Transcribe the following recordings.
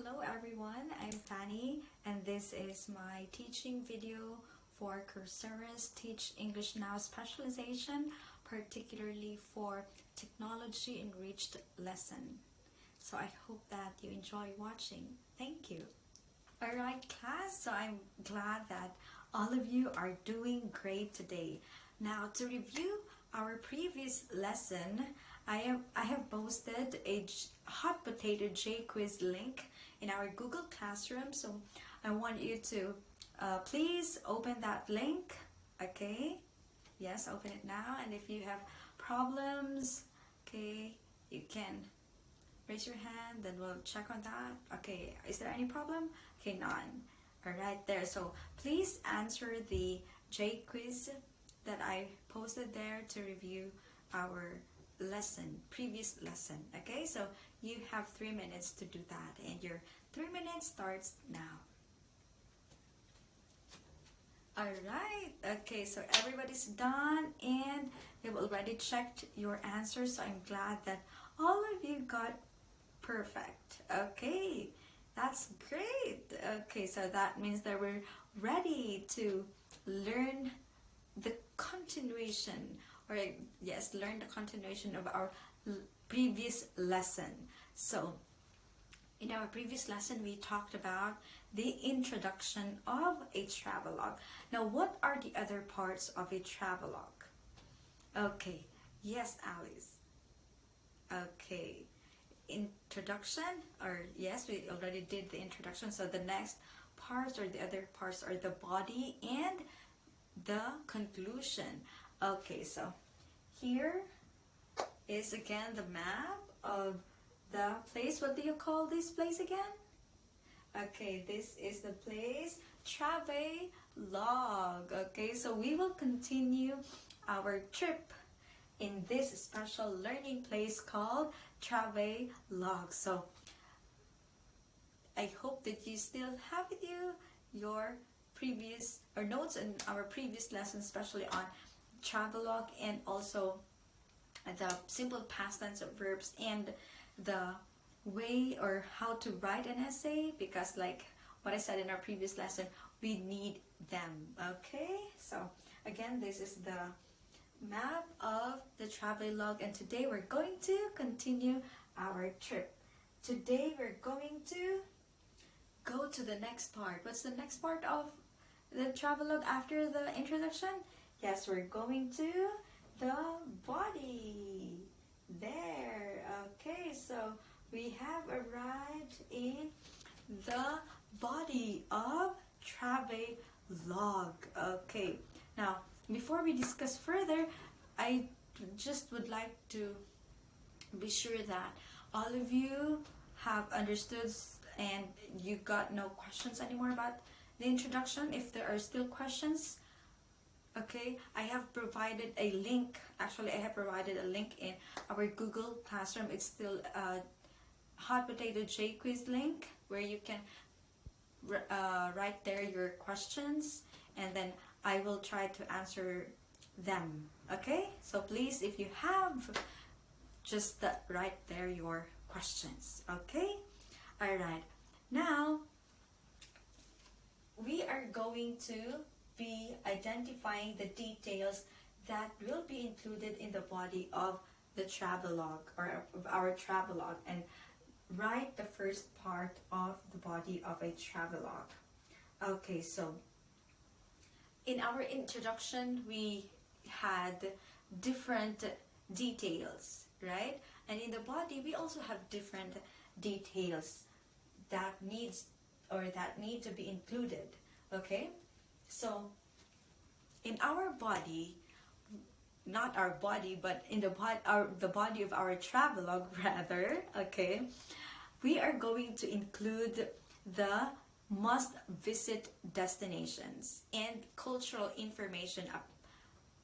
Hello everyone, I'm Fanny and this is my teaching video for Coursera's Teach English Now Specialization, particularly for Technology-Enriched Lesson. So I hope that you enjoy watching. Thank you. Alright class, so I'm glad that all of you are doing great today. Now to review our previous lesson, I have posted a hot potato J quiz link in our Google Classroom, so I want you to please open that link. Okay, yes, open it now, and if you have problems, okay, you can raise your hand, then we'll check on that. Okay, is there any problem? Okay, none. All right, there. So please answer the J quiz that I posted there to review our previous lesson. Okay, so you have 3 minutes to do that, and your 3 minutes starts now. All right, okay, so everybody's done and you've already checked your answers, so I'm glad that all of you got perfect. Okay, that's great. Okay, so that means that we're ready to learn the continuation, or yes, learn the continuation of our previous lesson. So in our previous lesson we talked about the introduction of a travelogue. Now what are the other parts of a travelogue? Okay, yes, Alice. Okay, introduction, or yes, we already did the introduction, so the next parts or the other parts are the body and the conclusion. Okay, so here is again the map of the place. What do you call this place again? Okay, this is the place Travelogue. Okay, so we will continue our trip in this special learning place called Travelogue. So I hope that you still have with you your previous or notes in our previous lesson, especially on travelogue, and also the simple past tense of verbs and the way or how to write an essay, because like what I said in our previous lesson, we need them. Okay, so again, this is the map of the travelogue, and today we're going to continue our trip. Today we're going to go to the next part. What's the next part of the travelogue after the introduction? Yes, we're going to the body. There. Okay, so we have arrived in the body of travelogue. Okay, now before we discuss further, I just would like to be sure that all of you have understood and you got no questions anymore about the introduction. If there are still questions, okay, I have provided a link. Actually, I have provided a link in our Google Classroom. It's still a hot potato J quiz link where you can write there your questions, and then I will try to answer them. Okay, so please, if you have, just write there your questions. Okay, all right, now we are going to be identifying the details that will be included in the body of the travelogue, or of our travelogue, and write the first part of the body of a travelogue. Okay, so in our introduction we had different details, right? And in the body we also have different details that need to be included. Okay, so in our body, not our body, but in the body of our travelogue rather, okay, we are going to include the must visit destinations and cultural information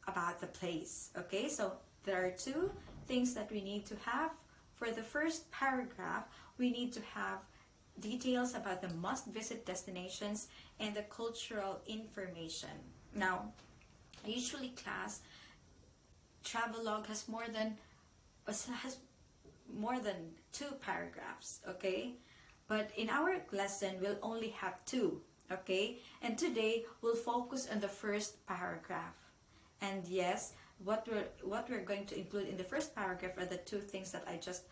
about the place. Okay, so there are two things that we need to have. For the first paragraph, we need to have details about the must visit destinations and the cultural information. Now, usually class, travelogue has more than 2 paragraphs. Okay, But in our lesson, we'll only have two, okay? And today, we'll focus on the first paragraph. And yes, what we're going to include in the first paragraph are the two things that I just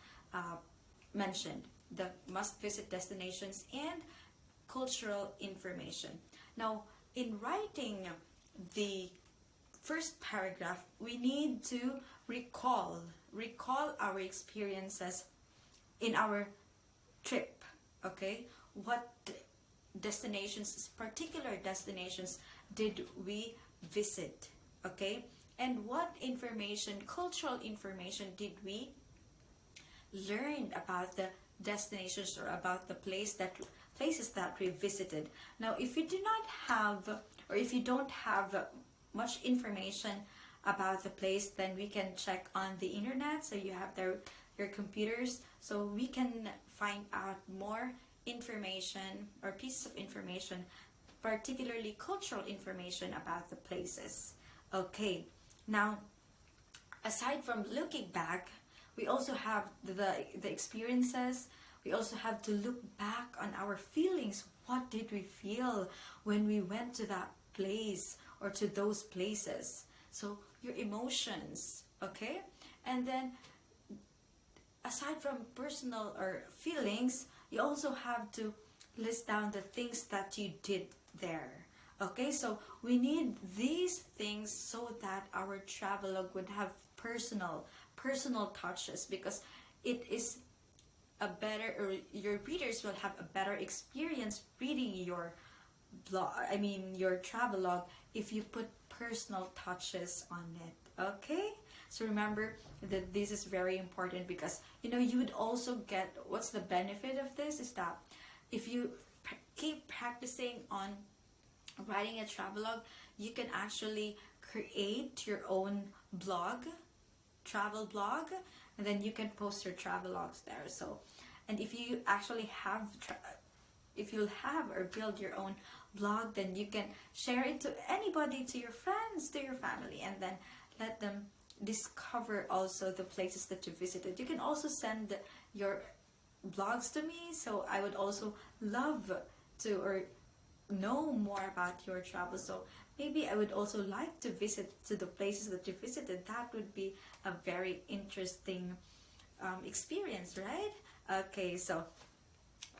mentioned: the must-visit destinations and cultural information. Now, in writing the first paragraph, we need to recall our experiences in our trip. Okay, what destinations, particular destinations, did we visit? Okay, and what information, cultural information, did we learn about the destinations or about the places that we visited? Now, if you do not have, or if you don't have much information about the place, then we can check on the internet. So you have your computers, so we can find out more information or pieces of information, particularly cultural information about the places. Okay, now aside from looking back, we also have the experiences. We also have to look back on our feelings. What did we feel when we went to that place or to those places? So your emotions, okay? And then aside from personal or feelings, you also have to list down the things that you did there. Okay, so we need these things so that our travelogue would have personal touches, because it is a better, or your readers will have a better experience reading your your travelogue if you put personal touches on it. Okay, so remember that this is very important, because you would also get, what's the benefit of this is that if you keep practicing on writing a travelogue, you can actually create your own travel blog, and then you can post your travelogues there. So, and if you actually have if you'll have or build your own blog, then you can share it to anybody, to your friends, to your family, and then let them discover also the places that you visited. You can also send your blogs to me, so I would also love to or know more about your travel. So maybe I would also like to visit to the places that you visited. That would be a very interesting experience, right? Okay, so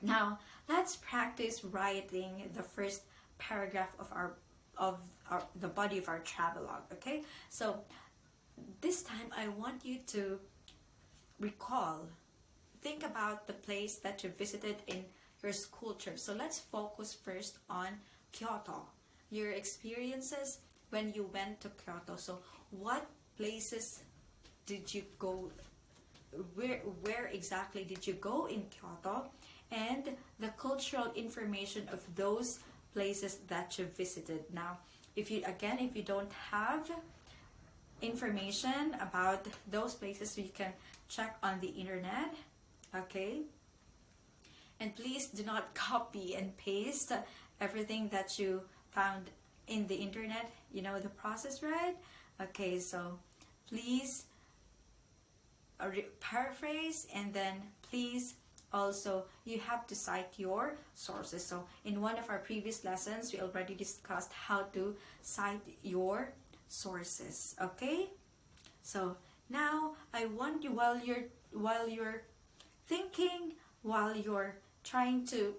now let's practice writing the first paragraph of the body of our travelogue. Okay, so this time I want you to think about the place that you visited in your school trip. So let's focus first on Kyoto, your experiences when you went to Kyoto. So what places did you go? Where exactly did you go in Kyoto? And the cultural information of those places that you visited. Now, if you don't have information about those places, you can check on the internet. Okay, and please do not copy and paste everything that you found in the internet. You know the process, right? Okay, so please paraphrase, and then please also you have to cite your sources. So in one of our previous lessons, we already discussed how to cite your sources. Okay, so now I want you, while you're thinking, while you're trying to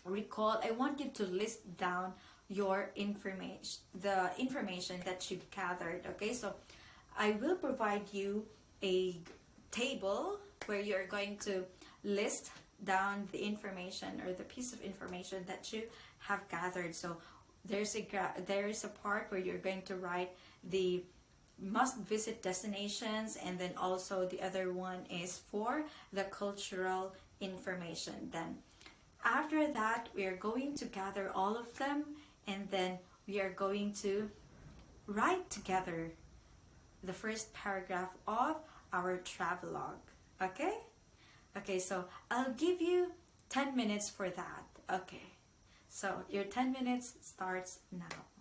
recall, I want you to list down your information, the information that you've gathered. Okay, so I will provide you a table where you're going to list down the information or the piece of information that you have gathered. So there is a part where you're going to write the must visit destinations, and then also the other one is for the cultural information. Then after that, we are going to gather all of them, and then we are going to write together the first paragraph of our travelogue. Okay? Okay, so I'll give you 10 minutes for that. Okay, so your 10 minutes starts now.